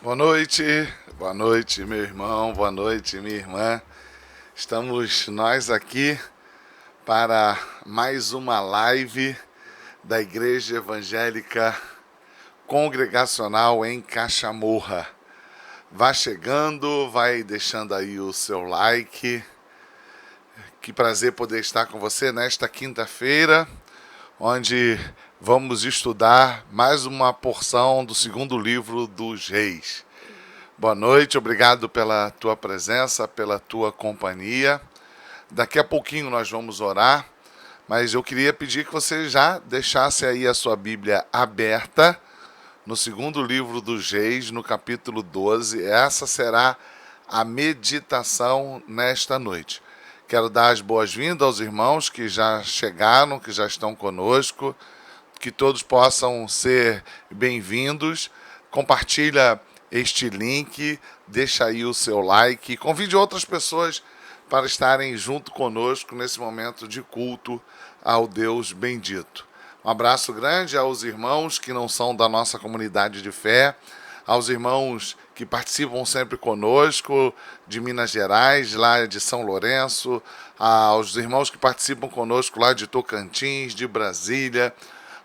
Boa noite, meu irmão, boa noite, minha irmã. Estamos nós aqui para mais uma live da Igreja Evangélica Congregacional em Caxamurra. Vá chegando, vai deixando aí o seu like. Que prazer poder estar com você nesta quinta-feira, onde vamos estudar mais uma porção do segundo livro dos Reis. Boa noite, obrigado pela tua presença, pela tua companhia. Daqui a pouquinho nós vamos orar, mas eu queria pedir que você já deixasse aí a sua Bíblia aberta no segundo livro dos Reis, no capítulo 12. Essa será a meditação nesta noite. Quero dar as boas-vindas aos irmãos que já chegaram, que já estão conosco, que todos possam ser bem-vindos. Compartilha este link, deixa aí o seu like, convide outras pessoas para estarem junto conosco nesse momento de culto ao Deus bendito. Um abraço grande aos irmãos que não são da nossa comunidade de fé, aos irmãos que participam sempre conosco, de Minas Gerais, lá de São Lourenço, aos irmãos que participam conosco lá de Tocantins, de Brasília,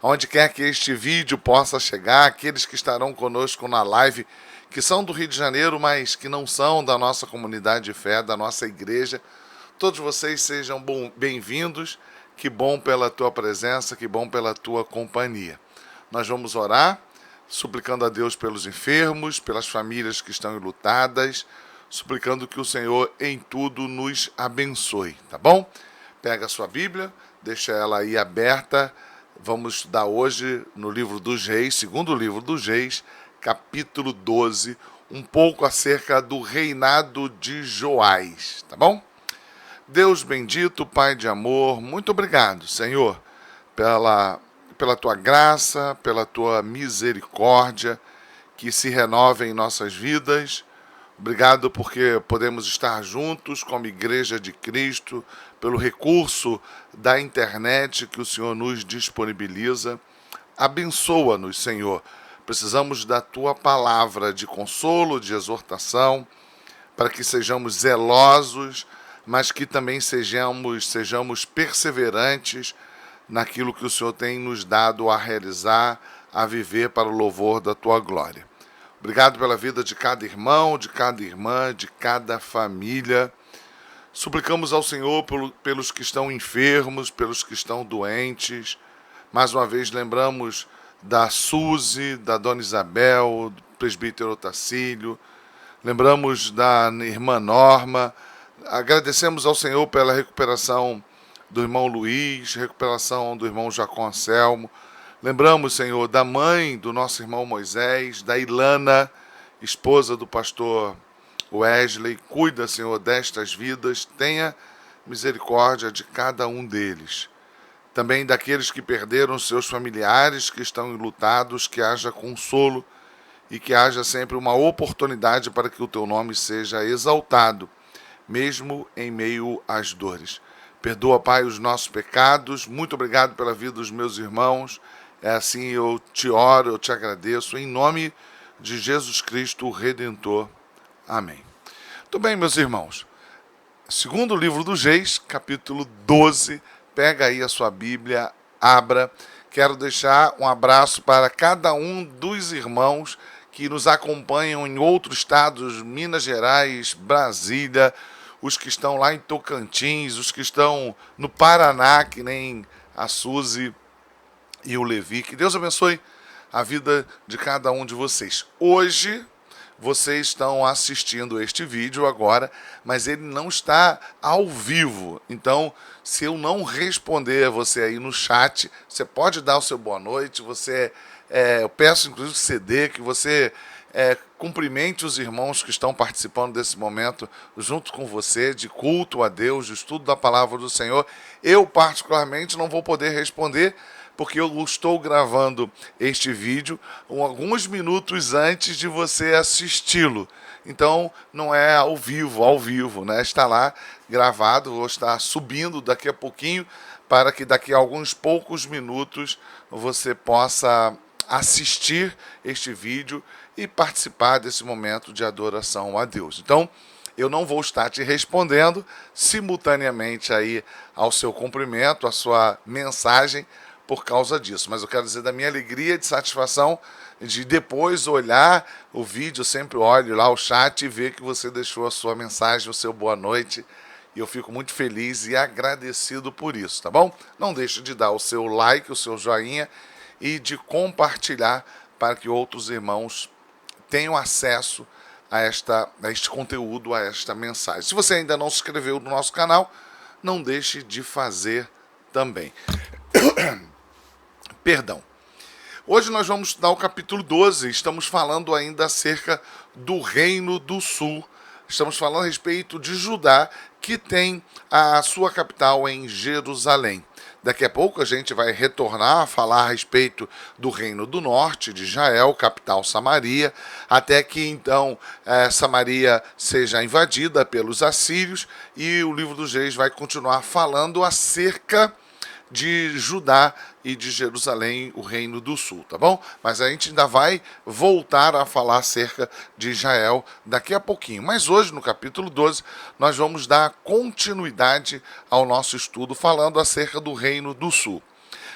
onde quer que este vídeo possa chegar, aqueles que estarão conosco na live, que são do Rio de Janeiro, mas que não são da nossa comunidade de fé, da nossa igreja. Todos vocês sejam bem-vindos. Que bom pela tua presença, que bom pela tua companhia. Nós vamos orar, suplicando a Deus pelos enfermos, pelas famílias que estão enlutadas, suplicando que o Senhor em tudo nos abençoe, tá bom? Pega a sua Bíblia, deixa ela aí aberta. Vamos estudar hoje no livro dos Reis, segundo livro dos Reis, capítulo 12, um pouco acerca do reinado de Joás, tá bom? Deus bendito, Pai de amor, muito obrigado, Senhor, pela tua graça, pela tua misericórdia, que se renova em nossas vidas. Obrigado porque podemos estar juntos como Igreja de Cristo, pelo recurso da internet que o Senhor nos disponibiliza. Abençoa-nos, Senhor. Precisamos da tua palavra de consolo, de exortação, para que sejamos zelosos, mas que também sejamos perseverantes naquilo que o Senhor tem nos dado a realizar, a viver para o louvor da tua glória. Obrigado pela vida de cada irmão, de cada irmã, de cada família. Suplicamos ao Senhor pelos que estão enfermos, pelos que estão doentes. Mais uma vez lembramos da Suzy, da Dona Isabel, do presbítero Otacílio. Lembramos da irmã Norma. Agradecemos ao Senhor pela recuperação do irmão Luiz, recuperação do irmão Jacó Anselmo. Lembramos, Senhor, da mãe do nosso irmão Moisés, da Ilana, esposa do pastor Wesley. Cuida, Senhor, destas vidas. Tenha misericórdia de cada um deles. Também daqueles que perderam seus familiares, que estão enlutados, que haja consolo e que haja sempre uma oportunidade para que o teu nome seja exaltado, mesmo em meio às dores. Perdoa, Pai, os nossos pecados. Muito obrigado pela vida dos meus irmãos. É assim eu te oro, eu te agradeço, em nome de Jesus Cristo, o Redentor. Amém. Muito bem, meus irmãos. Segundo livro dos Reis, capítulo 12. Pega aí a sua Bíblia, abra. Quero deixar um abraço para cada um dos irmãos que nos acompanham em outros estados, Minas Gerais, Brasília, os que estão lá em Tocantins, os que estão no Paraná, que nem a Suzy e o Levi. Que Deus abençoe a vida de cada um de vocês. Hoje, vocês estão assistindo este vídeo agora, mas ele não está ao vivo. Então, se eu não responder a você aí no chat, você pode dar o seu boa noite. Eu peço, inclusive, que você dê, que você cumprimente os irmãos que estão participando desse momento junto com você, de culto a Deus, de estudo da palavra do Senhor. Eu, particularmente, não vou poder responder, porque eu estou gravando este vídeo alguns minutos antes de você assisti-lo. Então, não é ao vivo, né? Está lá gravado, vou estar subindo daqui a pouquinho, para que daqui a alguns poucos minutos você possa assistir este vídeo e participar desse momento de adoração a Deus. Então, eu não vou estar te respondendo simultaneamente aí ao seu cumprimento, à sua mensagem, por causa disso. Mas eu quero dizer da minha alegria, de satisfação, de depois olhar o vídeo, eu sempre olho lá o chat e ver que você deixou a sua mensagem, o seu boa noite. E eu fico muito feliz e agradecido por isso, tá bom? Não deixe de dar o seu like, o seu joinha e de compartilhar para que outros irmãos tenham acesso a este conteúdo, a esta mensagem. Se você ainda não se inscreveu no nosso canal, não deixe de fazer também. Perdão. Hoje nós vamos estudar o capítulo 12, estamos falando ainda acerca do Reino do Sul. Estamos falando a respeito de Judá, que tem a sua capital em Jerusalém. Daqui a pouco a gente vai retornar a falar a respeito do Reino do Norte, de Israel, capital Samaria, até que então Samaria seja invadida pelos assírios e o livro dos Reis vai continuar falando acerca de Judá e de Jerusalém, o Reino do Sul, tá bom? Mas a gente ainda vai voltar a falar acerca de Israel daqui a pouquinho. Mas hoje, no capítulo 12, nós vamos dar continuidade ao nosso estudo falando acerca do Reino do Sul.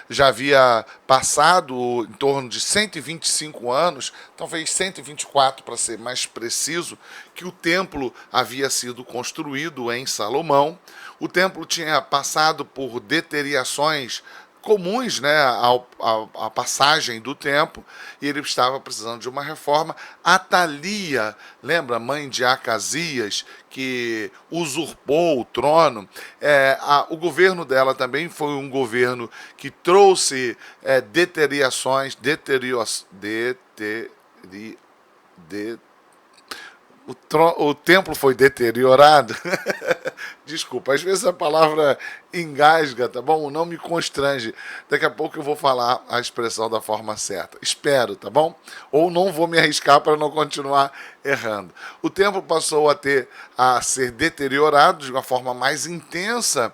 Já havia passado em torno de 125 anos, talvez 124 para ser mais preciso, que o templo havia sido construído em Salomão. O templo tinha passado por deteriorações comuns, né, à passagem do tempo, e ele estava precisando de uma reforma. Atalia, lembra, mãe de Acasias, que usurpou o trono, o governo dela também foi um governo que trouxe deteriorações, o templo foi deteriorado. Desculpa, às vezes a palavra engasga, tá bom? Não me constrange. Daqui a pouco eu vou falar a expressão da forma certa. Espero, tá bom? Ou não vou me arriscar para não continuar errando. O templo passou a ser deteriorado de uma forma mais intensa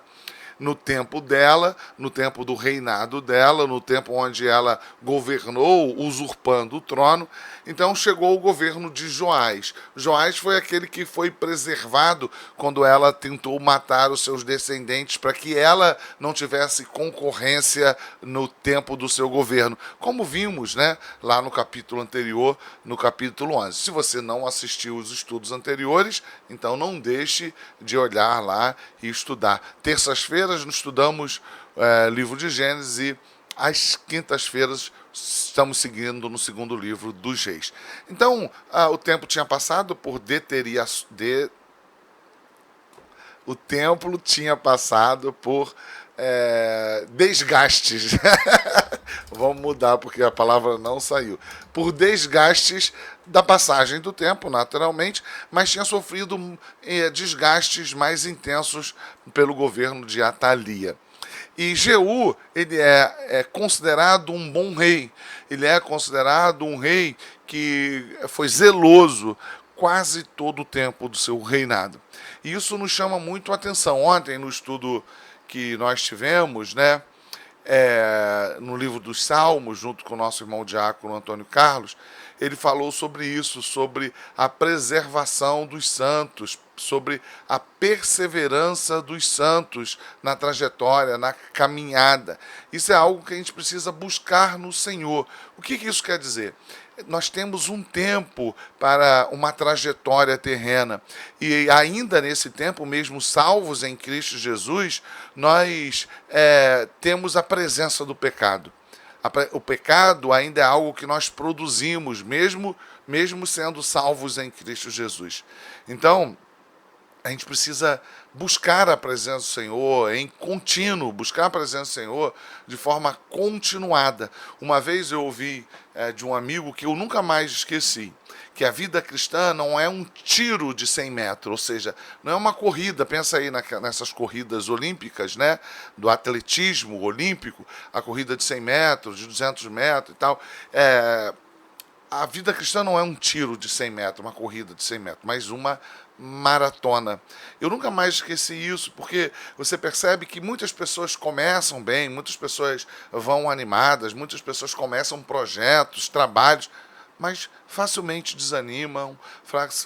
no tempo dela, no tempo do reinado dela, no tempo onde ela governou, usurpando o trono. Então chegou o governo de Joás. Joás foi aquele que foi preservado quando ela tentou matar os seus descendentes para que ela não tivesse concorrência no tempo do seu governo. Como vimos, né, lá no capítulo anterior, no capítulo 11. Se você não assistiu os estudos anteriores, então não deixe de olhar lá e estudar. Terças-feiras nós estudamos livro de Gênesis e às quintas-feiras estamos seguindo no segundo livro dos Reis. Então, o tempo tinha passado por o templo tinha passado por desgastes. Vamos mudar porque a palavra não saiu. Por desgastes da passagem do tempo, naturalmente, mas tinha sofrido desgastes mais intensos pelo governo de Atalia. E Jeú, ele é considerado um bom rei. Ele é considerado um rei que foi zeloso quase todo o tempo do seu reinado. E isso nos chama muito a atenção. Ontem, no estudo que nós tivemos, né, no livro dos Salmos, junto com o nosso irmão diácono Antônio Carlos, ele falou sobre isso, sobre a preservação dos santos, sobre a perseverança dos santos na trajetória, na caminhada. Isso é algo que a gente precisa buscar no Senhor. O que isso quer dizer? Nós temos um tempo para uma trajetória terrena. E ainda nesse tempo, mesmo salvos em Cristo Jesus, nós temos a presença do pecado. O pecado ainda é algo que nós produzimos, mesmo sendo salvos em Cristo Jesus. Então, a gente precisa buscar a presença do Senhor em contínuo, buscar a presença do Senhor de forma continuada. Uma vez eu ouvi de um amigo que eu nunca mais esqueci, que a vida cristã não é um tiro de 100 metros, ou seja, não é uma corrida. Pensa aí nessas corridas olímpicas, né, do atletismo olímpico, a corrida de 100 metros, de 200 metros e tal. A vida cristã não é um tiro de 100 metros, uma corrida de 100 metros, mas uma maratona. Eu nunca mais esqueci isso, porque você percebe que muitas pessoas começam bem, muitas pessoas vão animadas, muitas pessoas começam projetos, trabalhos, mas facilmente desanimam,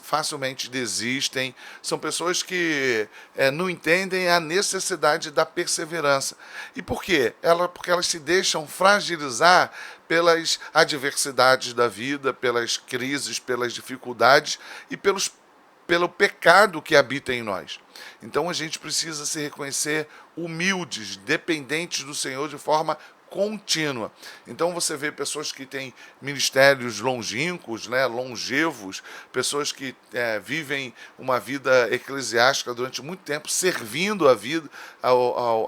facilmente desistem. São pessoas que não entendem a necessidade da perseverança. E por quê? Porque elas se deixam fragilizar pelas adversidades da vida, pelas crises, pelas dificuldades e pelo pecado que habita em nós. Então a gente precisa se reconhecer humildes, dependentes do Senhor de forma contínua. Então você vê pessoas que têm ministérios longínquos, né, longevos, pessoas que vivem uma vida eclesiástica durante muito tempo, servindo a vida,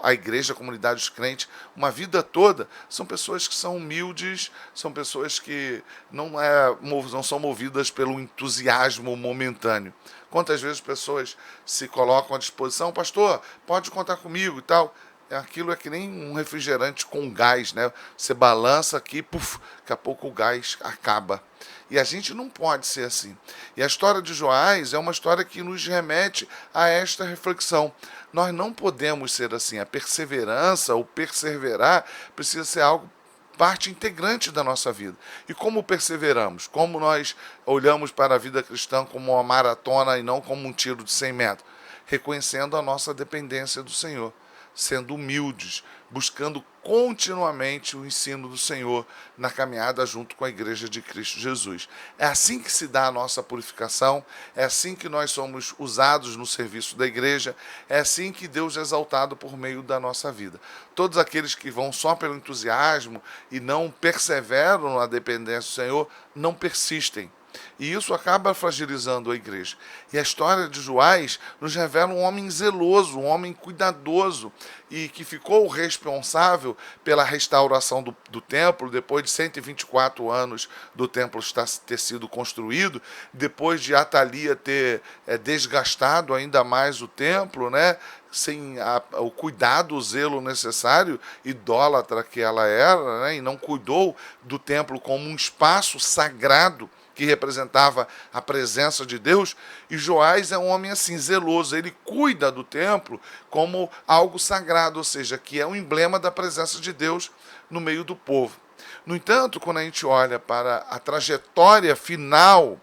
à igreja, à comunidade dos crentes, uma vida toda. São pessoas que são humildes, são pessoas que não são movidas pelo entusiasmo momentâneo. Quantas vezes pessoas se colocam à disposição, pastor, pode contar comigo e tal. Aquilo é que nem um refrigerante com gás, né? Você balança aqui, puf, daqui a pouco o gás acaba. E a gente não pode ser assim. E a história de Joás é uma história que nos remete a esta reflexão. Nós não podemos ser assim. A perseverança, o perseverar, precisa ser algo parte integrante da nossa vida. E como perseveramos? Como nós olhamos para a vida cristã como uma maratona e não como um tiro de 100 metros? Reconhecendo a nossa dependência do Senhor, sendo humildes, buscando continuamente o ensino do Senhor na caminhada junto com a Igreja de Cristo Jesus. É assim que se dá a nossa purificação, é assim que nós somos usados no serviço da igreja, é assim que Deus é exaltado por meio da nossa vida. Todos aqueles que vão só pelo entusiasmo e não perseveram na dependência do Senhor, não persistem. E isso acaba fragilizando a igreja. E a história de Joás nos revela um homem zeloso, um homem cuidadoso, e que ficou responsável pela restauração do templo, depois de 124 anos do templo ter sido construído, depois de Atalia ter desgastado ainda mais o templo, né? Sem o cuidado, o zelo necessário, idólatra que ela era, né? E não cuidou do templo como um espaço sagrado que representava a presença de Deus. E Joás é um homem assim, zeloso, ele cuida do templo como algo sagrado, ou seja, que é um emblema da presença de Deus no meio do povo. No entanto, quando a gente olha para a trajetória final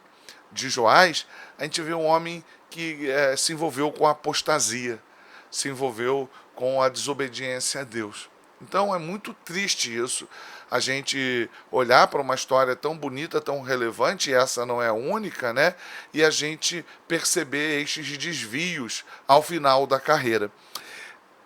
de Joás, a gente vê um homem que se envolveu com a apostasia, se envolveu com a desobediência a Deus. Então é muito triste isso, a gente olhar para uma história tão bonita, tão relevante, e essa não é a única, né? E a gente perceber estes desvios ao final da carreira.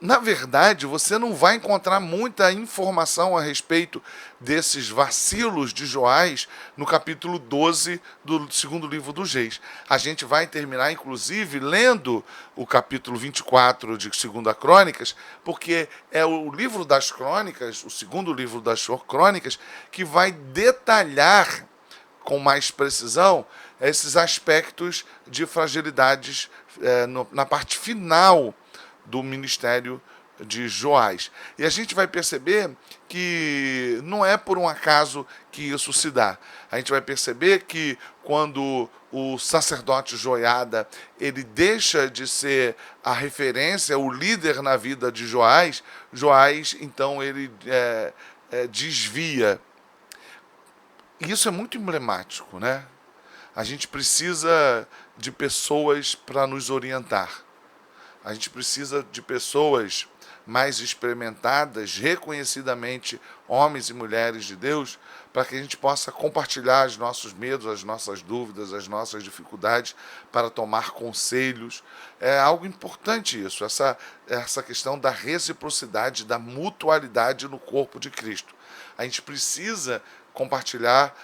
Na verdade, você não vai encontrar muita informação a respeito desses vacilos de Joás no capítulo 12 do segundo livro dos Reis. A gente vai terminar, inclusive, lendo o capítulo 24 de 2 Crônicas, porque é o livro das Crônicas, o segundo livro das Crônicas, que vai detalhar com mais precisão esses aspectos de fragilidades na parte final do ministério de Joás. E a gente vai perceber que não é por um acaso que isso se dá. A gente vai perceber que quando o sacerdote Joiada ele deixa de ser a referência, o líder na vida de Joás, Joás então ele desvia. E isso é muito emblemático, né? A gente precisa de pessoas para nos orientar. A gente precisa de pessoas mais experimentadas, reconhecidamente homens e mulheres de Deus, para que a gente possa compartilhar os nossos medos, as nossas dúvidas, as nossas dificuldades, para tomar conselhos. É algo importante isso, essa questão da reciprocidade, da mutualidade no corpo de Cristo. A gente precisa compartilhar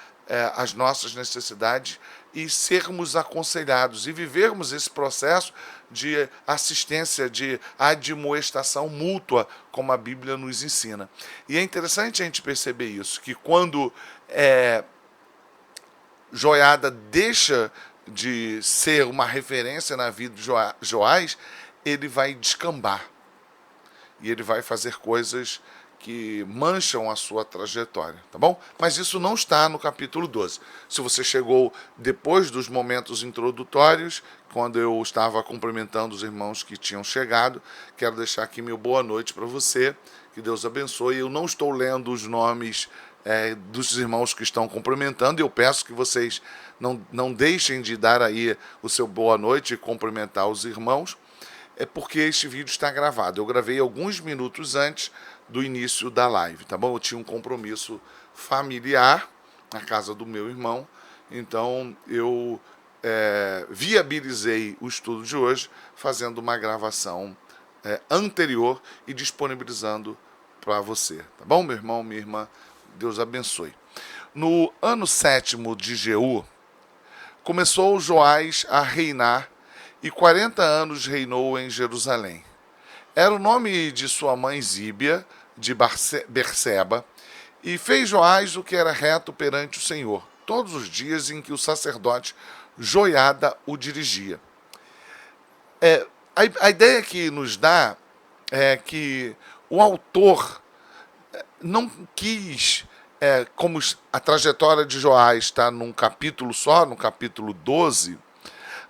as nossas necessidades e sermos aconselhados e vivermos esse processo de assistência, de admoestação mútua, como a Bíblia nos ensina. E é interessante a gente perceber isso, que quando Joiada deixa de ser uma referência na vida de Joás, ele vai descambar. E ele vai fazer coisas que mancham a sua trajetória, tá bom? Mas isso não está no capítulo 12. Se você chegou depois dos momentos introdutórios, quando eu estava cumprimentando os irmãos que tinham chegado, quero deixar aqui meu boa noite para você, que Deus abençoe. Eu não estou lendo os nomes dos irmãos que estão cumprimentando. Eu peço que vocês não deixem de dar aí o seu boa noite e cumprimentar os irmãos, porque este vídeo está gravado. Eu gravei alguns minutos antes do início da live, tá bom? Eu tinha um compromisso familiar na casa do meu irmão, então eu viabilizei o estudo de hoje fazendo uma gravação anterior e disponibilizando para você, tá bom, meu irmão, minha irmã? Deus abençoe. No ano 7º de Jeú, começou Joás a reinar e 40 anos reinou em Jerusalém. Era o nome de sua mãe Zíbia, de Berseba, e fez Joás o que era reto perante o Senhor, todos os dias em que o sacerdote Joiada o dirigia. A ideia que nos dá é que o autor não quis, como a trajetória de Joás está num capítulo só, no capítulo 12,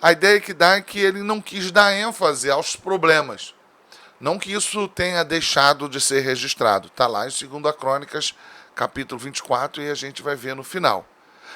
a ideia que dá é que ele não quis dar ênfase aos problemas. Não que isso tenha deixado de ser registrado. Está lá em 2 Crônicas, capítulo 24, e a gente vai ver no final.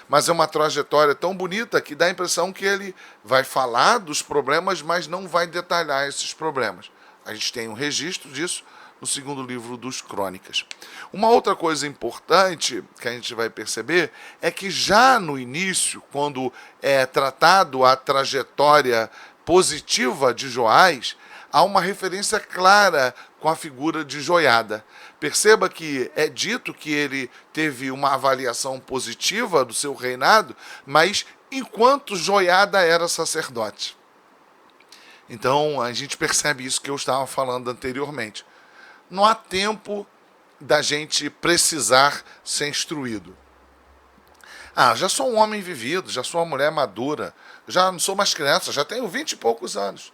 Mas é uma trajetória tão bonita que dá a impressão que ele vai falar dos problemas, mas não vai detalhar esses problemas. A gente tem um registro disso no 2º livro dos Crônicas. Uma outra coisa importante que a gente vai perceber é que já no início, quando é tratado a trajetória positiva de Joás, há uma referência clara com a figura de Joiada. Perceba que é dito que ele teve uma avaliação positiva do seu reinado, mas enquanto Joiada era sacerdote. Então, a gente percebe isso que eu estava falando anteriormente. Não há tempo da gente precisar ser instruído. Já sou um homem vivido, já sou uma mulher madura, já não sou mais criança, já tenho 20 e poucos anos,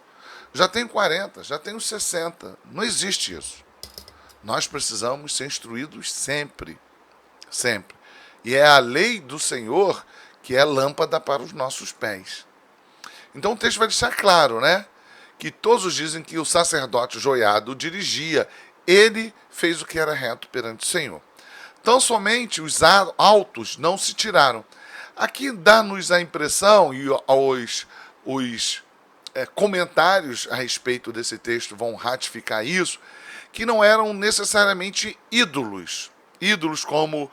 já tenho 40, já tenho 60. Não existe isso. Nós precisamos ser instruídos sempre, sempre. E é a lei do Senhor que é lâmpada para os nossos pés. Então o texto vai deixar claro, né? Que todos dizem que o sacerdote Joiada o dirigia. Ele fez o que era reto perante o Senhor. Tão somente os altos não se tiraram. Aqui dá-nos a impressão, e os comentários a respeito desse texto vão ratificar isso, que não eram necessariamente ídolos. Ídolos como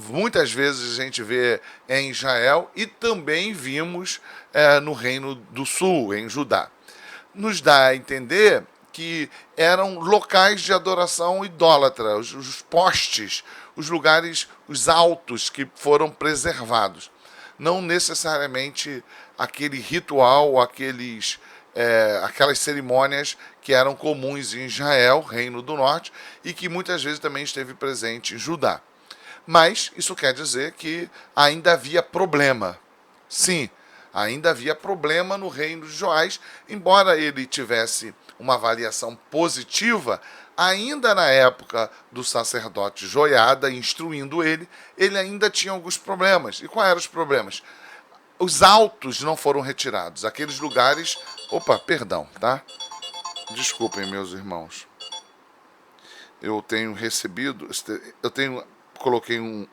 muitas vezes a gente vê em Israel e também vimos no Reino do Sul, em Judá. Nos dá a entender que eram locais de adoração idólatra, os postes, os lugares, os altos que foram preservados. Não necessariamente aquele ritual, aquelas cerimônias que eram comuns em Israel, Reino do Norte, e que muitas vezes também esteve presente em Judá. Mas isso quer dizer que ainda havia problema. Sim, ainda havia problema no reino de Joás, embora ele tivesse uma avaliação positiva, ainda na época do sacerdote Joiada, instruindo ele ainda tinha alguns problemas. E quais eram os problemas? Os altos não foram retirados. Aqueles lugares... Opa, perdão, tá? Desculpem, meus irmãos. Eu tenho recebido... Coloquei um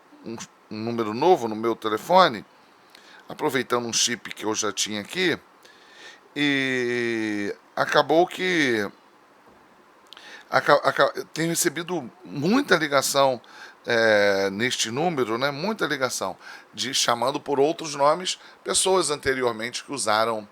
número novo no meu telefone, aproveitando um chip que eu já tinha aqui, e acabou que tenho recebido muita ligação neste número, né? Muita ligação, chamando por outros nomes, pessoas anteriormente que usaram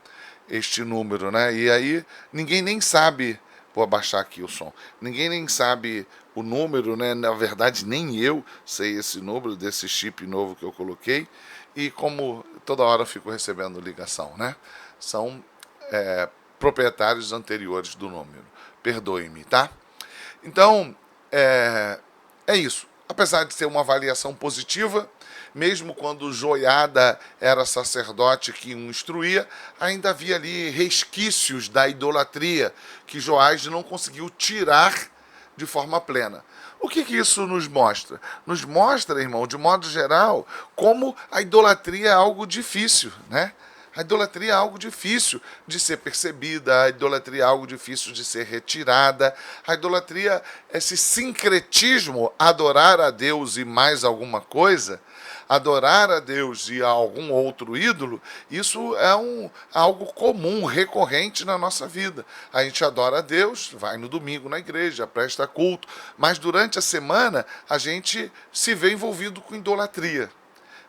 este número, né? E aí ninguém nem sabe, vou abaixar aqui o som, ninguém nem sabe o número, né? Na verdade nem eu sei esse número desse chip novo que eu coloquei, e como toda hora eu fico recebendo ligação, né? São proprietários anteriores do número, perdoe-me, tá? Então, é isso. Apesar de ser uma avaliação positiva, mesmo quando Joiada era sacerdote que o instruía, ainda havia ali resquícios da idolatria que Joás não conseguiu tirar de forma plena. O que isso nos mostra? Nos mostra, irmão, de modo geral, como a idolatria é algo difícil, né? A idolatria é algo difícil de ser percebida, a idolatria é algo difícil de ser retirada. A idolatria, esse sincretismo, adorar a Deus e mais alguma coisa, adorar a Deus e a algum outro ídolo, isso é algo comum, recorrente na nossa vida. A gente adora a Deus, vai no domingo na igreja, presta culto, mas durante a semana a gente se vê envolvido com idolatria.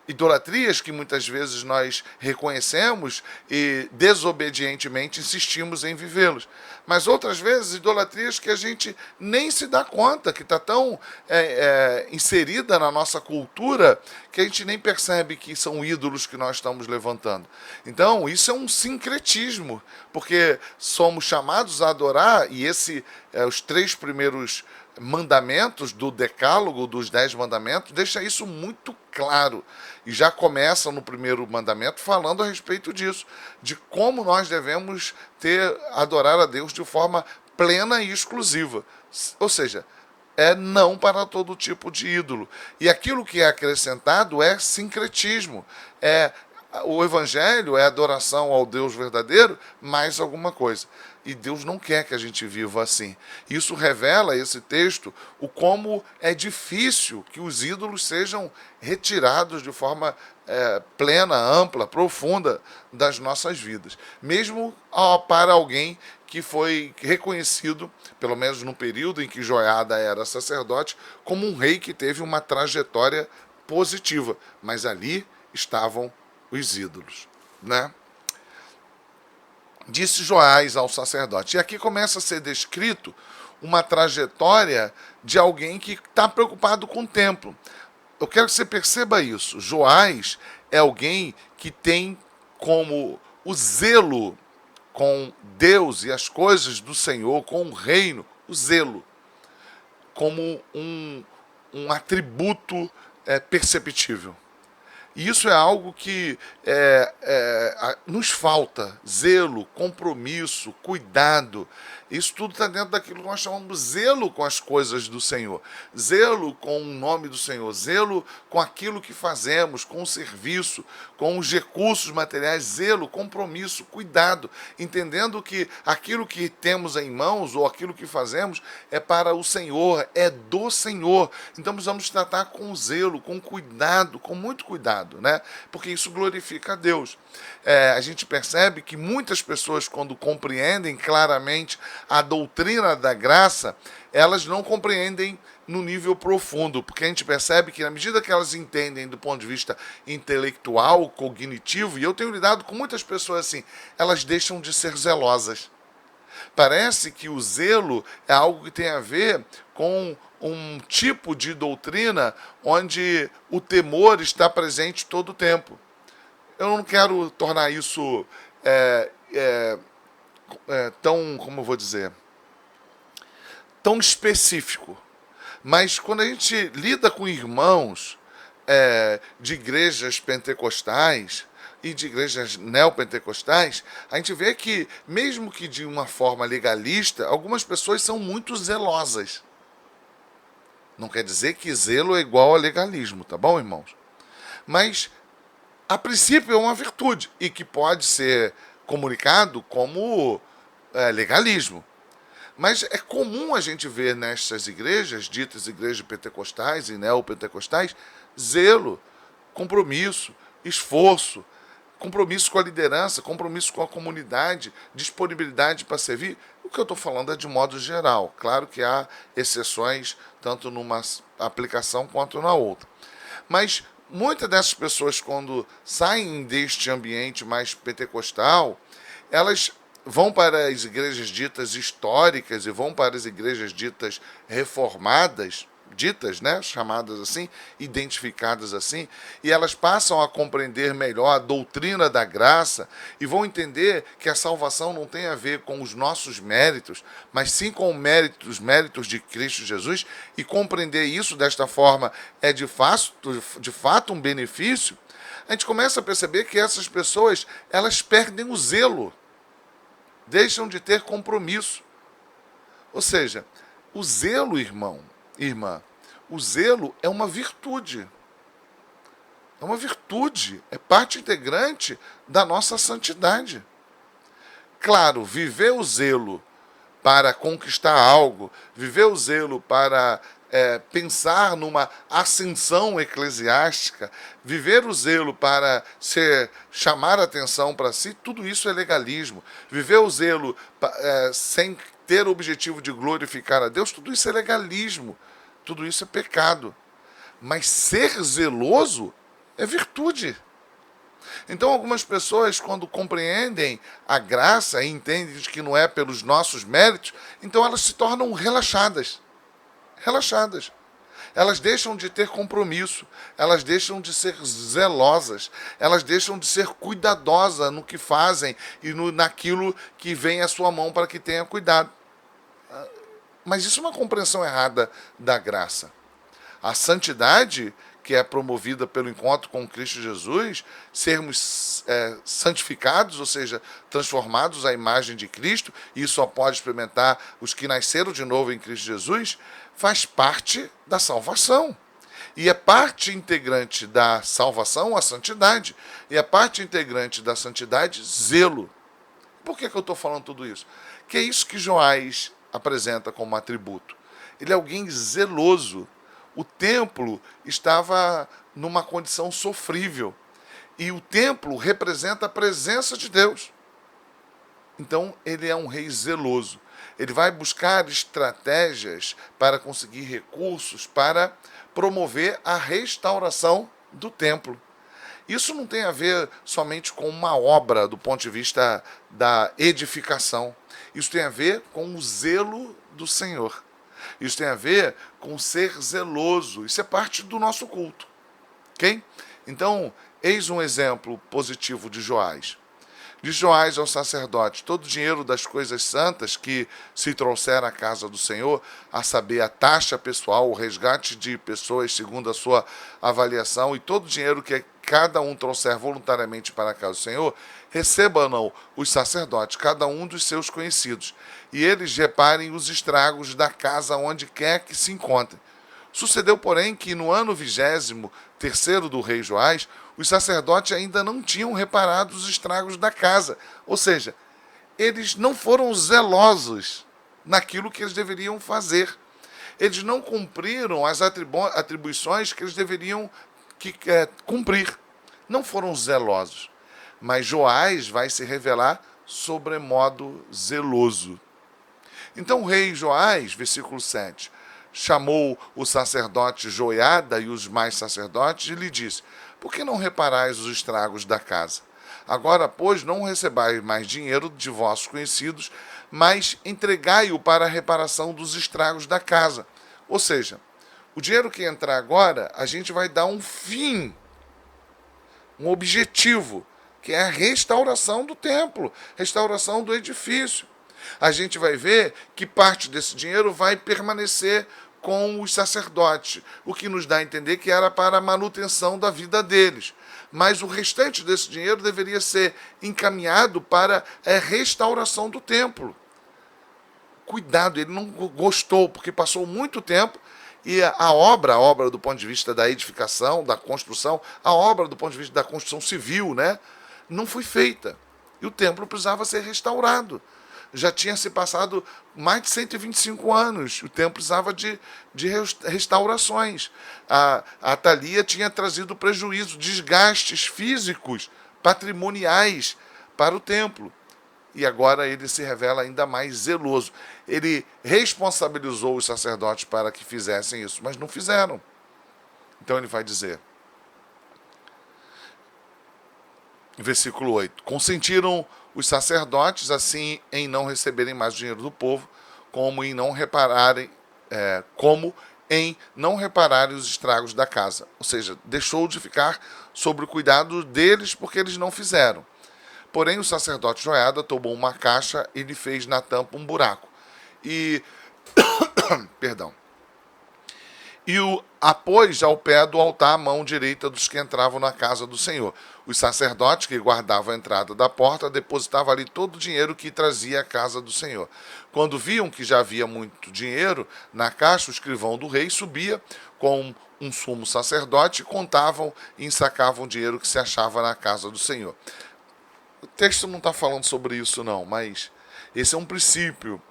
Idolatrias que muitas vezes nós reconhecemos e desobedientemente insistimos em vivê-los. Mas outras vezes, idolatrias que a gente nem se dá conta, que está tão inserida na nossa cultura, que a gente nem percebe que são ídolos que nós estamos levantando. Então, isso é um sincretismo, porque somos chamados a adorar, e os 3 primeiros mandamentos do decálogo, dos 10 mandamentos, deixa isso muito claro. E já começa no primeiro mandamento falando a respeito disso, de como nós devemos adorar a Deus de forma plena e exclusiva. Ou seja, é não para todo tipo de ídolo. E aquilo que é acrescentado é sincretismo, o evangelho é adoração ao Deus verdadeiro, mais alguma coisa. E Deus não quer que a gente viva assim. Isso revela, esse texto, o como é difícil que os ídolos sejam retirados de forma plena, ampla, profunda das nossas vidas. Mesmo para alguém que foi reconhecido, pelo menos no período em que Joiada era sacerdote, como um rei que teve uma trajetória positiva. Mas ali estavam os ídolos, né? Disse Joás ao sacerdote. E aqui começa a ser descrito uma trajetória de alguém que está preocupado com o templo. Eu quero que você perceba isso. Joás é alguém que tem como o zelo com Deus e as coisas do Senhor, com o reino, o zelo, como um atributo perceptível. E isso é algo que nos falta: zelo, compromisso, cuidado. Isso tudo está dentro daquilo que nós chamamos de zelo com as coisas do Senhor. Zelo com o nome do Senhor. Zelo com aquilo que fazemos, com o serviço, com os recursos materiais. Zelo, compromisso, cuidado. Entendendo que aquilo que temos em mãos ou aquilo que fazemos é para o Senhor, é do Senhor. Então precisamos tratar com zelo, com cuidado, com muito cuidado, né? Porque isso glorifica a Deus. A gente percebe que muitas pessoas, quando compreendem claramente a doutrina da graça, elas não compreendem no nível profundo, porque a gente percebe que na medida que elas entendem do ponto de vista intelectual, cognitivo, e eu tenho lidado com muitas pessoas assim, elas deixam de ser zelosas. Parece que o zelo é algo que tem a ver com um tipo de doutrina onde o temor está presente todo o tempo. Eu não quero tornar isso tão, como eu vou dizer, tão específico. Mas quando a gente lida com irmãos de igrejas pentecostais e de igrejas neopentecostais, a gente vê que, mesmo que de uma forma legalista, algumas pessoas são muito zelosas. Não quer dizer que zelo é igual a legalismo, tá bom, irmãos? Mas, a princípio, é uma virtude e que pode ser comunicado como legalismo. Mas é comum a gente ver nestas igrejas, ditas igrejas pentecostais e neopentecostais, zelo, compromisso, esforço, compromisso com a liderança, compromisso com a comunidade, disponibilidade para servir. O que eu estou falando é de modo geral. Claro que há exceções, tanto numa aplicação quanto na outra. Mas muitas dessas pessoas, quando saem deste ambiente mais pentecostal, elas vão para as igrejas ditas históricas e vão para as igrejas ditas reformadas, ditas, né, chamadas assim, identificadas assim, e elas passam a compreender melhor a doutrina da graça e vão entender que a salvação não tem a ver com os nossos méritos, mas sim com os méritos de Cristo Jesus, e compreender isso desta forma é de fato um benefício. A gente começa a perceber que essas pessoas, elas perdem o zelo, deixam de ter compromisso. Ou seja, o zelo, irmão, irmã, o zelo é uma virtude. É É uma virtude, é parte integrante da nossa santidade. Claro, viver o zelo para conquistar algo, viver o zelo para pensar numa ascensão eclesiástica, viver o zelo para chamar atenção para si, tudo isso é legalismo. Viver o zelo sem ter o objetivo de glorificar a Deus, tudo isso é legalismo, tudo isso é pecado. Mas ser zeloso é virtude. Então, algumas pessoas, quando compreendem a graça e entendem que não é pelos nossos méritos, então elas se tornam relaxadas. Relaxadas. Elas deixam de ter compromisso, elas deixam de ser zelosas, elas deixam de ser cuidadosas no que fazem e naquilo que vem à sua mão para que tenha cuidado. Mas isso é uma compreensão errada da graça. A santidade, que é promovida pelo encontro com Cristo Jesus, sermos santificados, ou seja, transformados à imagem de Cristo, e isso só pode experimentar os que nasceram de novo em Cristo Jesus, faz parte da salvação. E é parte integrante da salvação a santidade, e é parte integrante da santidade zelo. Por que eu estou falando tudo isso? Que é isso que Joás apresenta como atributo. Ele é alguém zeloso. O templo estava numa condição sofrível. E o templo representa a presença de Deus. Então, ele é um rei zeloso. Ele vai buscar estratégias para conseguir recursos para promover a restauração do templo. Isso não tem a ver somente com uma obra do ponto de vista da edificação. Isso tem a ver com o zelo do Senhor. Isso tem a ver com ser zeloso. Isso é parte do nosso culto. Ok? Então, eis um exemplo positivo de Joás. De Joás ao sacerdote, todo o dinheiro das coisas santas que se trouxer à casa do Senhor, a saber, a taxa pessoal, o resgate de pessoas segundo a sua avaliação, e todo o dinheiro que cada um trouxer voluntariamente para a casa do Senhor, recebam os sacerdotes, cada um dos seus conhecidos, e eles reparem os estragos da casa onde quer que se encontrem. Sucedeu, porém, que no ano 23º do rei Joás, os sacerdotes ainda não tinham reparado os estragos da casa. Ou seja, eles não foram zelosos naquilo que eles deveriam fazer. Eles não cumpriram as atribuições que eles deveriam cumprir. Não foram zelosos. Mas Joás vai se revelar sobremodo zeloso. Então o rei Joás, versículo 7, chamou o sacerdote Joiada e os mais sacerdotes e lhe disse: por que não reparais os estragos da casa? Agora, pois, não recebais mais dinheiro de vossos conhecidos, mas entregai-o para a reparação dos estragos da casa. Ou seja, o dinheiro que entrar agora, a gente vai dar um fim, um objetivo, que é a restauração do templo, restauração do edifício. A gente vai ver que parte desse dinheiro vai permanecer com os sacerdotes, o que nos dá a entender que era para a manutenção da vida deles. Mas o restante desse dinheiro deveria ser encaminhado para a restauração do templo. Cuidado, ele não gostou, porque passou muito tempo e a obra do ponto de vista da edificação, da construção, a obra do ponto de vista da construção civil, né, não foi feita. E o templo precisava ser restaurado. Já tinha se passado mais de 125 anos. O templo precisava de restaurações. A Atalia tinha trazido prejuízo, desgastes físicos, patrimoniais para o templo. E agora ele se revela ainda mais zeloso. Ele responsabilizou os sacerdotes para que fizessem isso, mas não fizeram. Então ele vai dizer, versículo 8, consentiram os sacerdotes assim em não receberem mais o dinheiro do povo, como em não repararem os estragos da casa. Ou seja, deixou de ficar sob o cuidado deles porque eles não fizeram. Porém, o sacerdote Joiada tomou uma caixa e lhe fez na tampa um buraco. E o apôs ao pé do altar à mão direita dos que entravam na casa do Senhor. Os sacerdotes que guardavam a entrada da porta depositavam ali todo o dinheiro que trazia à casa do Senhor. Quando viam que já havia muito dinheiro na caixa, o escrivão do rei subia com um sumo sacerdote, contavam e ensacavam o dinheiro que se achava na casa do Senhor. O texto não está falando sobre isso não, mas esse é um princípio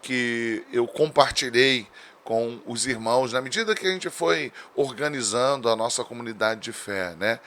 que eu compartilhei com os irmãos na medida que a gente foi organizando a nossa comunidade de fé, né?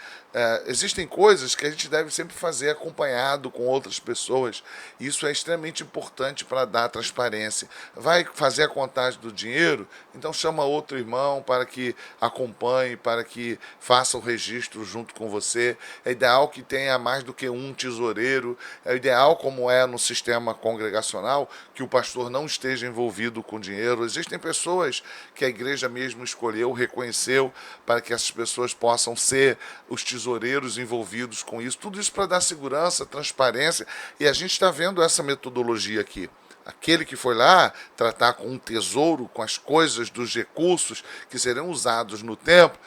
Existem coisas que a gente deve sempre fazer acompanhado com outras pessoas. Isso é extremamente importante para dar transparência. Vai fazer a contagem do dinheiro? Então chama outro irmão para que acompanhe, para que faça o registro junto com você. É ideal que tenha mais do que um tesoureiro. É ideal, como é no sistema congregacional, que o pastor não esteja envolvido com dinheiro. Existem pessoas que a igreja mesmo escolheu, reconheceu, para que essas pessoas possam ser os tesoureiros envolvidos com isso. Tudo isso para dar segurança, transparência. E a gente está vendo essa metodologia aqui. Aquele que foi lá tratar com um tesouro, com as coisas dos recursos que serão usados no templo,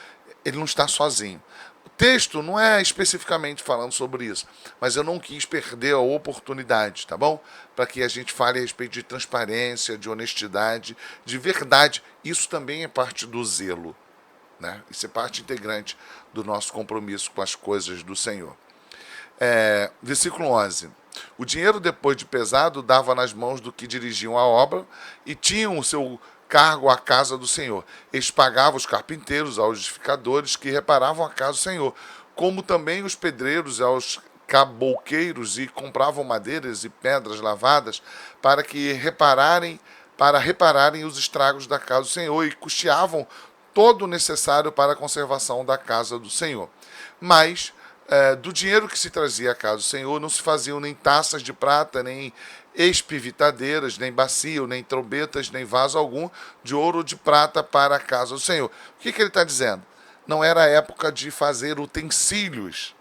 ele não está sozinho. O texto não é especificamente falando sobre isso, mas eu não quis perder a oportunidade, tá bom? Para que a gente fale a respeito de transparência, de honestidade, de verdade. Isso também é parte do zelo, né? Isso é parte integrante do nosso compromisso com as coisas do Senhor. Versículo 11. O dinheiro, depois de pesado, dava nas mãos do que dirigiam a obra e tinham o seu cargo à casa do Senhor. Eles pagavam os carpinteiros, aos edificadores que reparavam a casa do Senhor, como também os pedreiros aos cabouqueiros, e compravam madeiras e pedras lavadas para repararem os estragos da casa do Senhor, e custeavam todo o necessário para a conservação da casa do Senhor. Mas do dinheiro que se trazia à casa do Senhor não se faziam nem taças de prata, nem espivitadeiras, nem bacio, nem trombetas, nem vaso algum de ouro ou de prata para a casa do Senhor. O que ele está dizendo? Não era a época de fazer utensílios.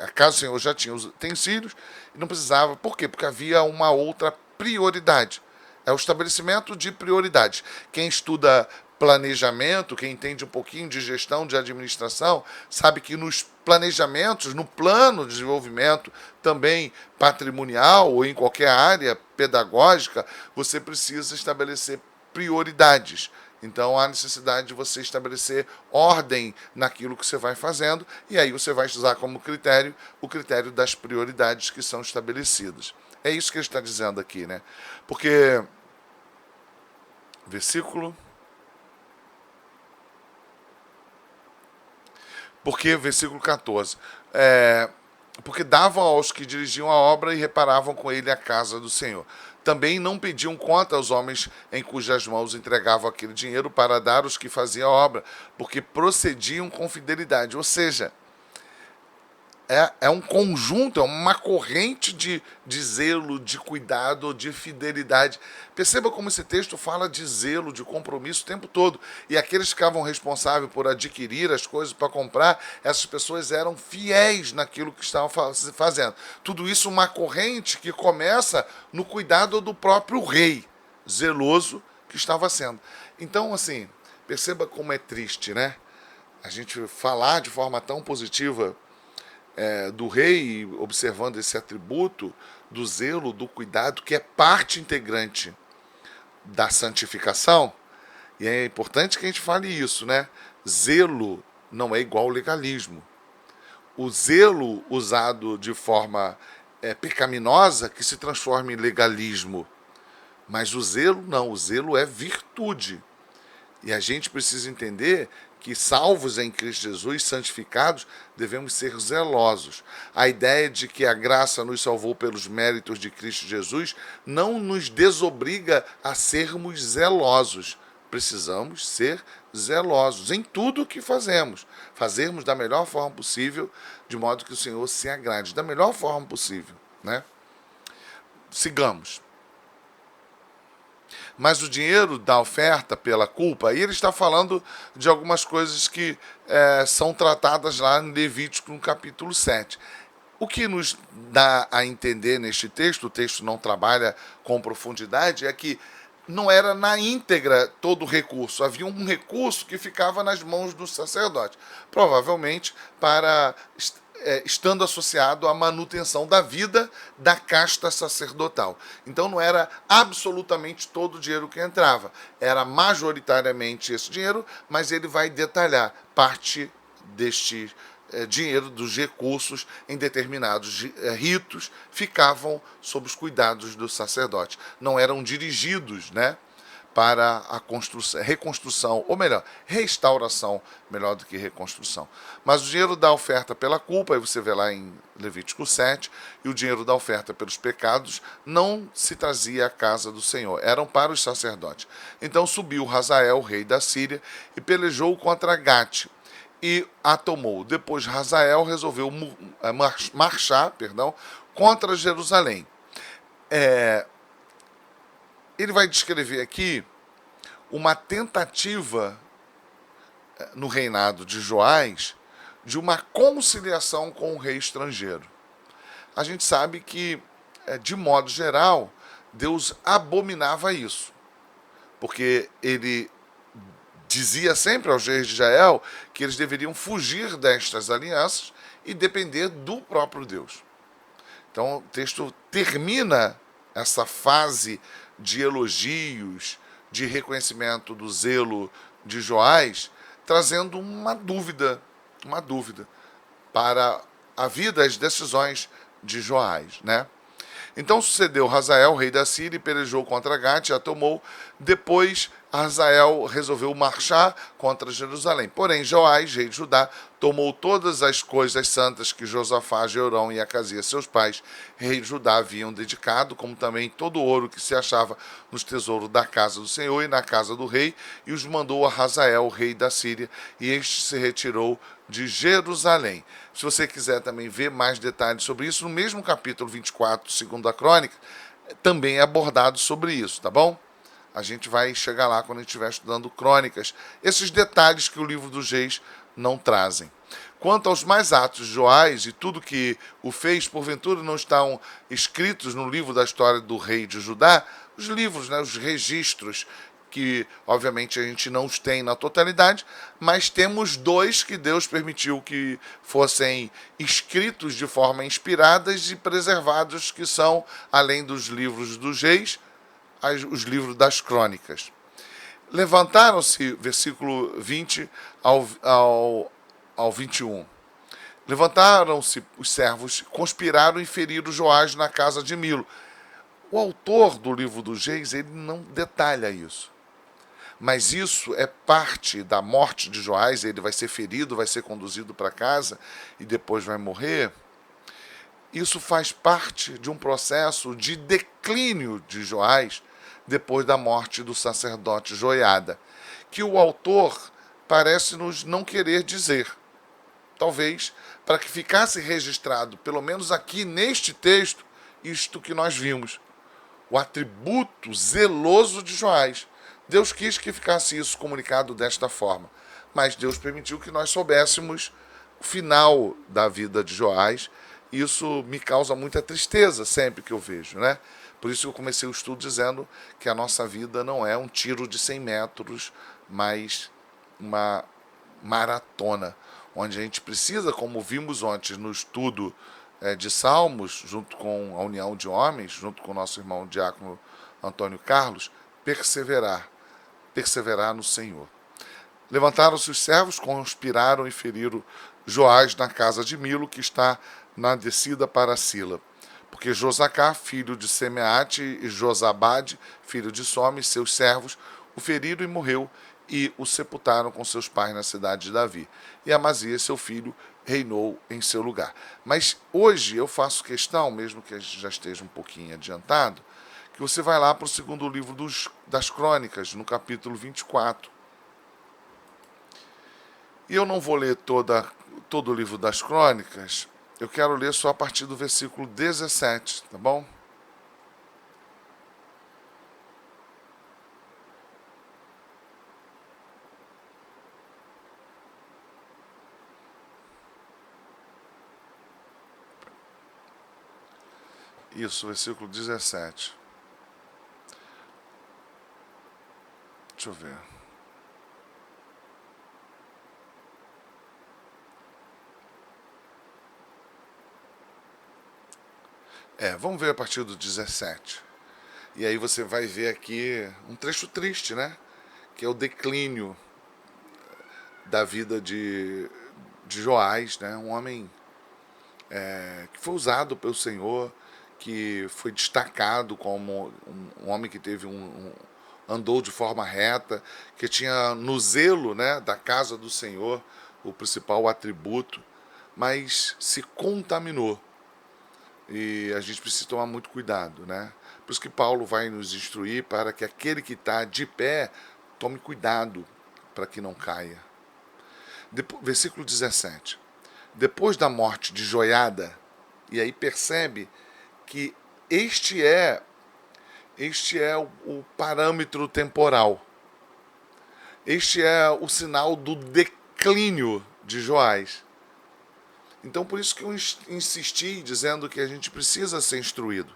A casa do Senhor já tinha os utensílios e não precisava. Por quê? Porque havia uma outra prioridade. É o estabelecimento de prioridades. Quem estuda planejamento, quem entende um pouquinho de gestão, de administração, sabe que nos planejamentos, no plano de desenvolvimento também patrimonial ou em qualquer área pedagógica, você precisa estabelecer prioridades. Então há necessidade de você estabelecer ordem naquilo que você vai fazendo, e aí você vai usar como critério o critério das prioridades que são estabelecidas. É isso que ele está dizendo aqui, né? Porque versículo 14. Porque davam aos que dirigiam a obra e reparavam com ele a casa do Senhor. Também não pediam conta aos homens em cujas mãos entregavam aquele dinheiro para dar aos que faziam a obra, porque procediam com fidelidade. Ou seja, é um conjunto, é uma corrente de zelo, de cuidado, de fidelidade. Perceba como esse texto fala de zelo, de compromisso o tempo todo. E aqueles que ficavam responsáveis por adquirir as coisas para comprar, essas pessoas eram fiéis naquilo que estavam fazendo. Tudo isso uma corrente que começa no cuidado do próprio rei, zeloso que estava sendo. Então, assim, perceba como é triste, né? A gente falar de forma tão positiva do rei, observando esse atributo do zelo, do cuidado, que é parte integrante da santificação. E é importante que a gente fale isso, né? Zelo não é igual ao legalismo. O zelo usado de forma pecaminosa que se transforma em legalismo. Mas o zelo não, o zelo é virtude. E a gente precisa entender que, salvos em Cristo Jesus, santificados, devemos ser zelosos. A ideia de que a graça nos salvou pelos méritos de Cristo Jesus não nos desobriga a sermos zelosos. Precisamos ser zelosos em tudo o que fazemos. Fazermos da melhor forma possível, de modo que o Senhor se agrade. Da melhor forma possível, né? Sigamos. Mas o dinheiro da oferta pela culpa, aí ele está falando de algumas coisas que são tratadas lá em Levítico, no capítulo 7. O que nos dá a entender neste texto, o texto não trabalha com profundidade, é que não era na íntegra todo o recurso. Havia um recurso que ficava nas mãos do sacerdote, provavelmente para estando associado à manutenção da vida da casta sacerdotal. Então não era absolutamente todo o dinheiro que entrava, era majoritariamente esse dinheiro, mas ele vai detalhar parte deste dinheiro, dos recursos em determinados ritos, ficavam sob os cuidados do sacerdote. Não eram dirigidos, né, para a reconstrução, ou melhor, restauração, melhor do que reconstrução. Mas o dinheiro da oferta pela culpa, aí você vê lá em Levítico 7, e o dinheiro da oferta pelos pecados não se trazia à casa do Senhor, eram para os sacerdotes. Então subiu Hazael, rei da Síria, e pelejou contra Gate, e a tomou. Depois Hazael resolveu marchar contra Jerusalém. Ele vai descrever aqui uma tentativa no reinado de Joás de uma conciliação com o rei estrangeiro. A gente sabe que, de modo geral, Deus abominava isso, porque ele dizia sempre aos reis de Israel que eles deveriam fugir destas alianças e depender do próprio Deus. Então o texto termina essa fase de elogios, de reconhecimento do zelo de Joás, trazendo uma dúvida para a vida e as decisões de Joás, né? Então sucedeu Hazael, rei da Síria, e pelejou contra Gate e a tomou. Depois Hazael resolveu marchar contra Jerusalém. Porém, Joás, rei de Judá, tomou todas as coisas santas que Josafá, Jeorão e Acasias, seus pais, rei de Judá, haviam dedicado, como também todo o ouro que se achava nos tesouros da casa do Senhor e na casa do rei, e os mandou a Hazael, rei da Síria, e este se retirou de Jerusalém. Se você quiser também ver mais detalhes sobre isso, no mesmo capítulo 24, segundo a Crônica, também é abordado sobre isso, tá bom? A gente vai chegar lá quando a gente estiver estudando Crônicas, esses detalhes que o livro dos Reis não trazem. Quanto aos mais atos de Joás e tudo que o fez, porventura não estão escritos no livro da história do rei de Judá, os livros, né, os registros, que obviamente a gente não os tem na totalidade, mas temos dois que Deus permitiu que fossem escritos de forma inspirada e preservados, que são, além dos livros dos reis, os livros das crônicas. Levantaram-se, versículo 20 ao 21. Levantaram-se os servos, conspiraram e feriram Joás na casa de Milo. O autor do livro dos reis, ele não detalha isso. Mas isso é parte da morte de Joás, ele vai ser ferido, vai ser conduzido para casa e depois vai morrer. Isso faz parte de um processo de declínio de Joás depois da morte do sacerdote Joiada, que o autor parece-nos não querer dizer. Talvez para que ficasse registrado, pelo menos aqui neste texto, isto que nós vimos. O atributo zeloso de Joás. Deus quis que ficasse isso comunicado desta forma, mas Deus permitiu que nós soubéssemos o final da vida de Joás. Isso me causa muita tristeza sempre que eu vejo, né? Por isso eu comecei o estudo dizendo que a nossa vida não é um tiro de 100 metros, mas uma maratona, onde a gente precisa, como vimos ontem no estudo de Salmos, junto com a União de Homens, junto com o nosso irmão diácono Antônio Carlos, perseverar no Senhor. Levantaram-se os servos, conspiraram e feriram Joás na casa de Milo, que está na descida para Sila. Porque Josacá, filho de Semeate, e Josabade, filho de Some, seus servos, o feriram e morreu, e o sepultaram com seus pais na cidade de Davi. E Amazias, seu filho, reinou em seu lugar. Mas hoje eu faço questão, mesmo que já esteja um pouquinho adiantado, que você vai lá para o segundo livro das Crônicas, no capítulo 24. E eu não vou ler todo o livro das Crônicas, eu quero ler só a partir do versículo 17, tá bom? Isso, versículo 17. Deixa eu ver. Vamos ver a partir do 17. E aí você vai ver aqui um trecho triste, né? Que é o declínio da vida de Joás, né? Um homem que foi usado pelo Senhor, que foi destacado como um homem que teve andou de forma reta, que tinha no zelo, né, da casa do Senhor o principal atributo, mas se contaminou. E a gente precisa tomar muito cuidado, né? Por isso que Paulo vai nos instruir para que aquele que está de pé tome cuidado para que não caia. Versículo 17. Depois da morte de Joiada, e aí percebe que este é o parâmetro temporal. Este é o sinal do declínio de Joás. Então, por isso que eu insisti dizendo que a gente precisa ser instruído.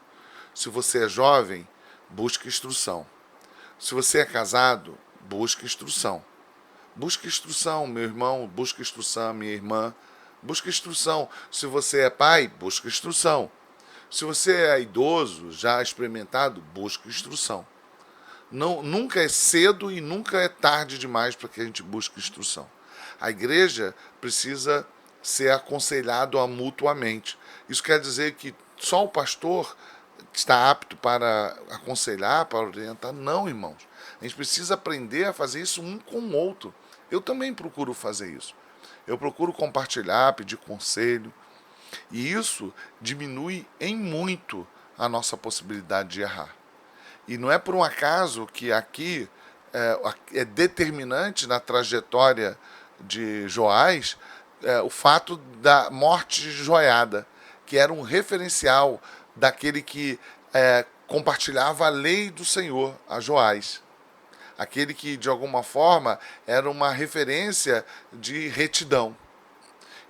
Se você é jovem, busque instrução. Se você é casado, busque instrução. Busque instrução, meu irmão, busque instrução, minha irmã. Busque instrução. Se você é pai, busque instrução. Se você é idoso, já experimentado, busque instrução. Não, nunca é cedo e nunca é tarde demais para que a gente busque instrução. A igreja precisa ser aconselhado mutuamente. Isso quer dizer que só o pastor está apto para aconselhar, para orientar? Não, irmãos. A gente precisa aprender a fazer isso um com o outro. Eu também procuro fazer isso. Eu procuro compartilhar, pedir conselho. E isso diminui em muito a nossa possibilidade de errar. E não é por um acaso que aqui é determinante na trajetória de Joás o fato da morte de Joiada, que era um referencial daquele que compartilhava a lei do Senhor, a Joás. Aquele que, de alguma forma, era uma referência de retidão.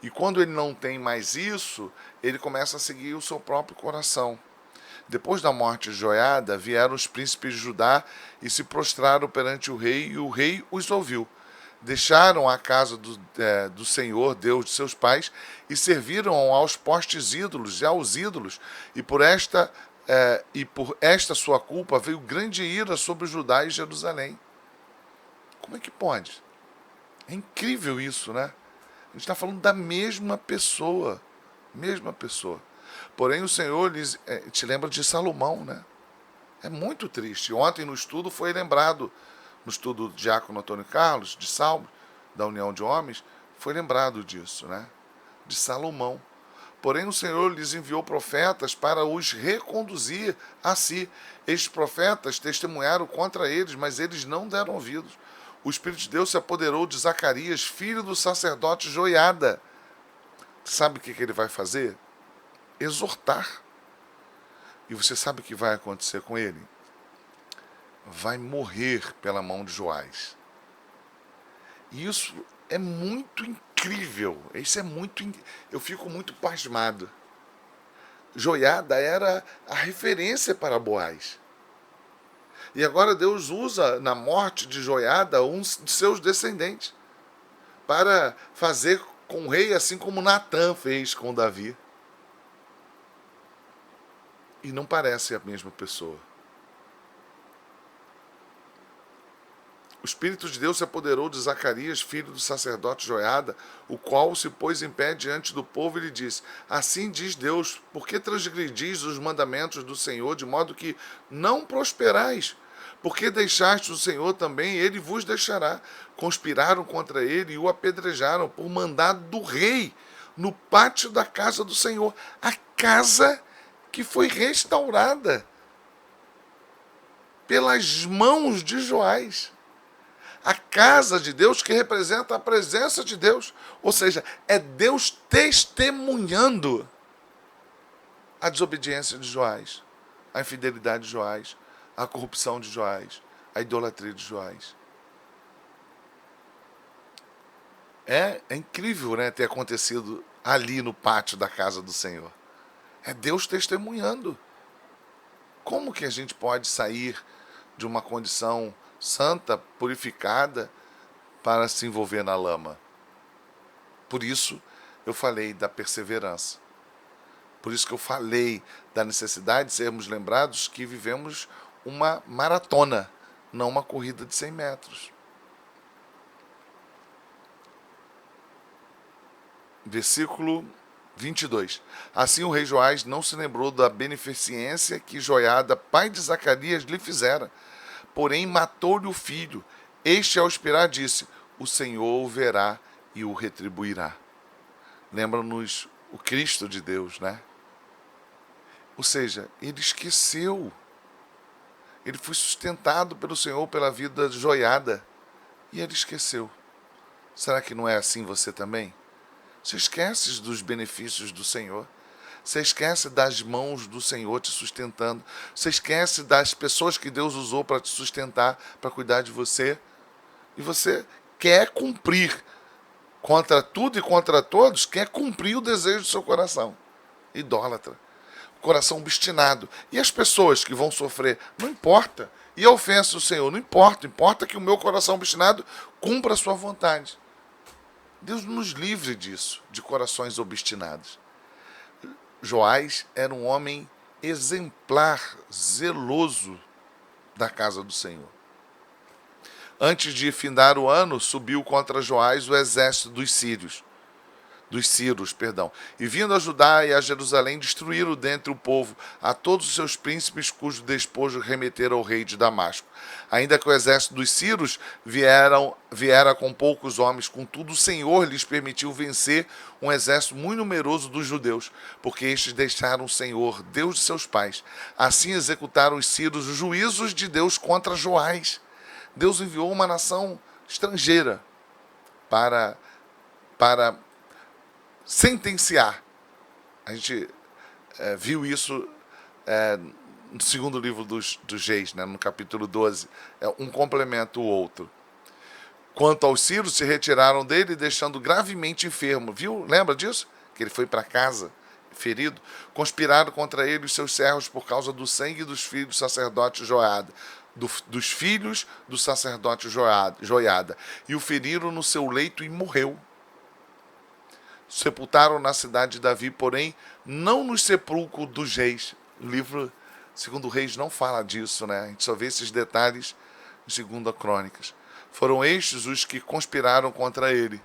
E quando ele não tem mais isso, ele começa a seguir o seu próprio coração. Depois da morte de Joiada, vieram os príncipes de Judá e se prostraram perante o rei, e o rei os ouviu. Deixaram a casa do Senhor, Deus de seus pais, e serviram aos postes ídolos e aos ídolos, e por esta sua culpa veio grande ira sobre Judá e Jerusalém. Como é que pode? É incrível isso, né? A gente está falando da mesma pessoa. Mesma pessoa. Porém, o Senhor te lembra de Salomão, né? É muito triste. Ontem no estudo foi lembrado, no estudo do diácono Antônio Carlos, de Salmo, da União de Homens, foi lembrado disso, né? De Salomão. Porém, o Senhor lhes enviou profetas para os reconduzir a si. Estes profetas testemunharam contra eles, mas eles não deram ouvidos. O Espírito de Deus se apoderou de Zacarias, filho do sacerdote Joiada. Sabe o que ele vai fazer? Exortar. E você sabe o que vai acontecer com ele? Vai morrer pela mão de Joás. E isso é muito incrível. Eu fico muito pasmado. Joiada era a referência para Boaz. E agora Deus usa na morte de Joiada um de seus descendentes para fazer com o rei assim como Natã fez com Davi. E não parece a mesma pessoa. O Espírito de Deus se apoderou de Zacarias, filho do sacerdote Joiada, o qual se pôs em pé diante do povo e lhe disse: Assim diz Deus, por que transgredis os mandamentos do Senhor, de modo que não prosperais? Porque deixaste o Senhor também, ele vos deixará. Conspiraram contra ele e o apedrejaram por mandado do rei, no pátio da casa do Senhor. A casa que foi restaurada pelas mãos de Joás. A casa de Deus que representa a presença de Deus. Ou seja, é Deus testemunhando a desobediência de Joás, a infidelidade de Joás, a corrupção de Joás, a idolatria de Joás. É incrível, né, ter acontecido ali no pátio da casa do Senhor. É Deus testemunhando. Como que a gente pode sair de uma condição santa, purificada, para se envolver na lama? Por isso eu falei da perseverança. Por isso que eu falei da necessidade de sermos lembrados que vivemos uma maratona, não uma corrida de 100 metros. Versículo 22. Assim o rei Joás não se lembrou da beneficência que Joiada, pai de Zacarias, lhe fizera, porém matou-lhe o filho. Este, ao expirar, disse: o Senhor o verá e o retribuirá. Lembra-nos o Cristo de Deus, né? Ou seja, ele esqueceu. Ele foi sustentado pelo Senhor pela vida de Joiada e ele esqueceu. Será que não é assim você também? Você esquece dos benefícios do Senhor. Você esquece das mãos do Senhor te sustentando. Você esquece das pessoas que Deus usou para te sustentar, para cuidar de você. E você quer cumprir, contra tudo e contra todos, quer cumprir o desejo do seu coração. Idólatra. Coração obstinado. E as pessoas que vão sofrer, não importa. E a ofensa do Senhor, não importa. Importa que o meu coração obstinado cumpra a sua vontade. Deus nos livre disso, de corações obstinados. Joás era um homem exemplar, zeloso da casa do Senhor. Antes de findar o ano, subiu contra Joás o exército dos Círios, e vindo a Judá e a Jerusalém, destruíram dentre o povo a todos os seus príncipes, cujo despojo remeteram ao rei de Damasco. Ainda que o exército dos Círios viera com poucos homens, contudo o Senhor lhes permitiu vencer um exército muito numeroso dos judeus, porque estes deixaram o Senhor, Deus de seus pais. Assim executaram os Círios os juízos de Deus contra Joás. Deus enviou uma nação estrangeira para sentenciar. A gente viu isso no segundo livro dos Reis, né, no capítulo 12. Um complementa o outro. Quanto aos Círios, se retiraram dele, deixando gravemente enfermo. Viu? Lembra disso? Que ele foi para casa, ferido. Conspiraram contra ele os seus servos por causa do sangue dos filhos do sacerdote Joiada. Dos filhos do sacerdote Joiada. E o feriram no seu leito e morreu. Sepultaram na cidade de Davi, porém, não no sepulcro dos reis. O livro segundo Reis não fala disso, né? A gente só vê esses detalhes em segunda Crônicas. Foram estes os que conspiraram contra ele: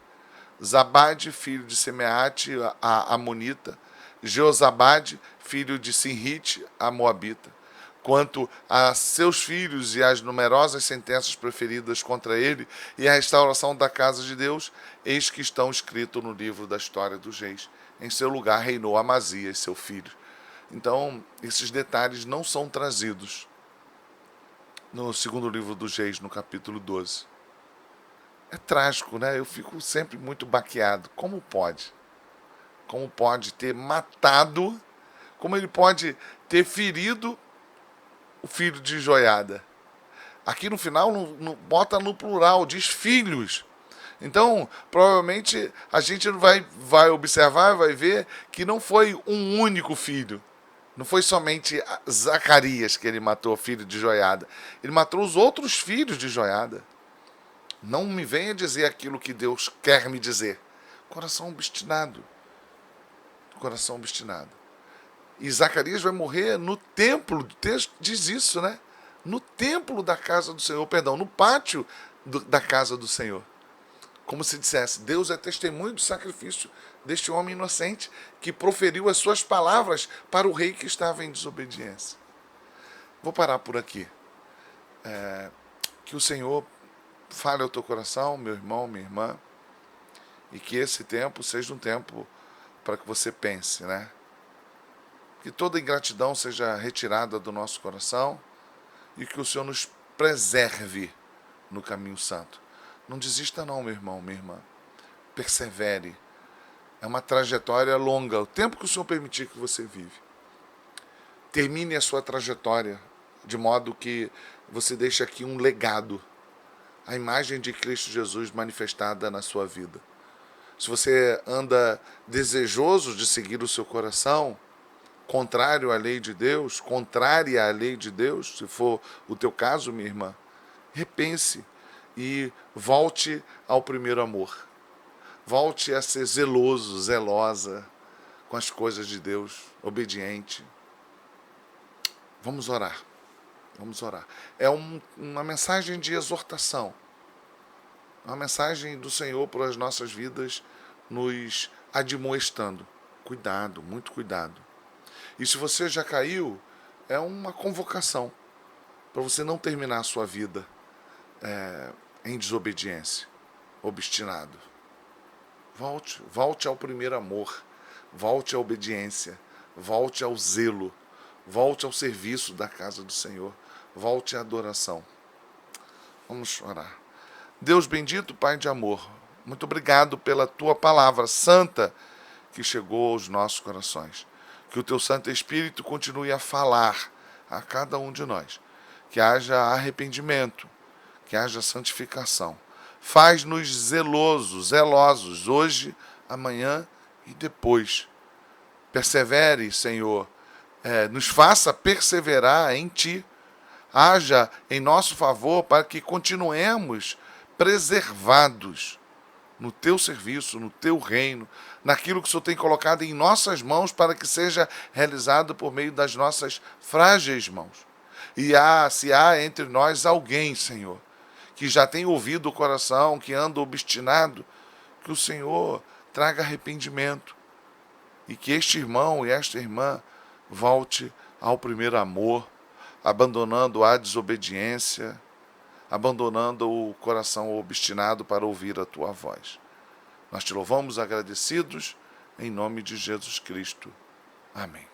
Zabade, filho de Semeate, a Amonita; Jeozabade, filho de Sinrite, a Moabita. Quanto a seus filhos e as numerosas sentenças proferidas contra ele e a restauração da casa de Deus, eis que estão escritos no livro da história dos reis. Em seu lugar reinou Amazias, seu filho. Então, esses detalhes não são trazidos no segundo livro dos reis, no capítulo 12. É trágico, né? Eu fico sempre muito baqueado. Como pode? Como pode ter matado, como ele pode ter ferido o filho de Joiada? Aqui no final bota no plural, diz filhos. Então, provavelmente a gente vai observar, vai ver que não foi um único filho. Não foi somente Zacarias que ele matou, filho de Joiada. Ele matou os outros filhos de Joiada. Não me venha dizer aquilo que Deus quer me dizer. Coração obstinado. Coração obstinado. E Zacarias vai morrer no templo, o texto diz isso, né? No templo da casa do Senhor, perdão, no pátio da casa do Senhor. Como se dissesse: Deus é testemunho do sacrifício deste homem inocente que proferiu as suas palavras para o rei que estava em desobediência. Vou parar por aqui. Que o Senhor fale ao teu coração, meu irmão, minha irmã, e que esse tempo seja um tempo para que você pense, né? Que toda ingratidão seja retirada do nosso coração e que o Senhor nos preserve no caminho santo. Não desista não, meu irmão, minha irmã. Persevere. É uma trajetória longa, o tempo que o Senhor permitir que você vive. Termine a sua trajetória de modo que você deixe aqui um legado, a imagem de Cristo Jesus manifestada na sua vida. Se você anda desejoso de seguir o seu coração, contrário à lei de Deus, contrária à lei de Deus, se for o teu caso, minha irmã, repense e volte ao primeiro amor. Volte a ser zeloso, zelosa com as coisas de Deus, obediente. Vamos orar. Vamos orar. É uma mensagem de exortação. Uma mensagem do Senhor para as nossas vidas, nos admoestando. Cuidado, muito cuidado. E se você já caiu, é uma convocação para você não terminar a sua vida em desobediência, obstinado. Volte ao primeiro amor, volte à obediência, volte ao zelo, volte ao serviço da casa do Senhor, volte à adoração. Vamos orar. Deus bendito, Pai de amor, muito obrigado pela Tua palavra santa que chegou aos nossos corações. Que o Teu Santo Espírito continue a falar a cada um de nós. Que haja arrependimento, que haja santificação. Faz-nos zelosos, hoje, amanhã e depois. Persevere, Senhor, nos faça perseverar em Ti. Haja em nosso favor para que continuemos preservados no Teu serviço, no Teu reino, naquilo que o Senhor tem colocado em nossas mãos para que seja realizado por meio das nossas frágeis mãos. E se há entre nós alguém, Senhor, que já tem ouvido o coração, que anda obstinado, que o Senhor traga arrependimento e que este irmão e esta irmã volte ao primeiro amor, abandonando a desobediência, abandonando o coração obstinado para ouvir a Tua voz. Nós Te louvamos agradecidos em nome de Jesus Cristo. Amém.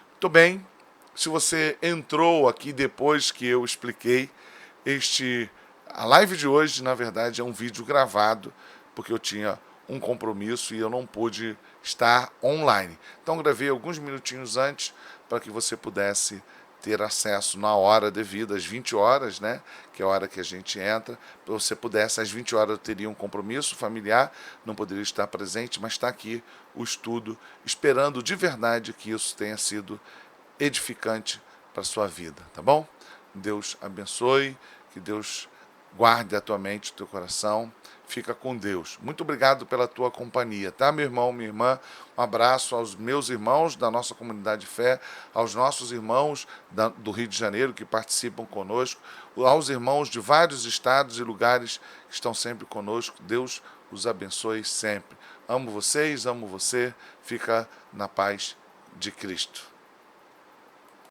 Muito bem, se você entrou aqui depois que eu expliquei, a live de hoje, na verdade, é um vídeo gravado, porque eu tinha um compromisso e eu não pude estar online. Então gravei alguns minutinhos antes para que você pudesse ter acesso na hora devida, às 20 horas, né? Que é a hora que a gente entra. Para você pudesse, às 20 horas eu teria um compromisso familiar, não poderia estar presente, mas está aqui o estudo, esperando de verdade que isso tenha sido edificante para a sua vida, tá bom? Deus abençoe, que Deus guarde a tua mente, o teu coração. Fica com Deus. Muito obrigado pela tua companhia, tá, meu irmão, minha irmã? Um abraço aos meus irmãos da nossa comunidade de fé, aos nossos irmãos do Rio de Janeiro que participam conosco, aos irmãos de vários estados e lugares que estão sempre conosco. Deus os abençoe sempre. Amo vocês, amo você. Fica na paz de Cristo.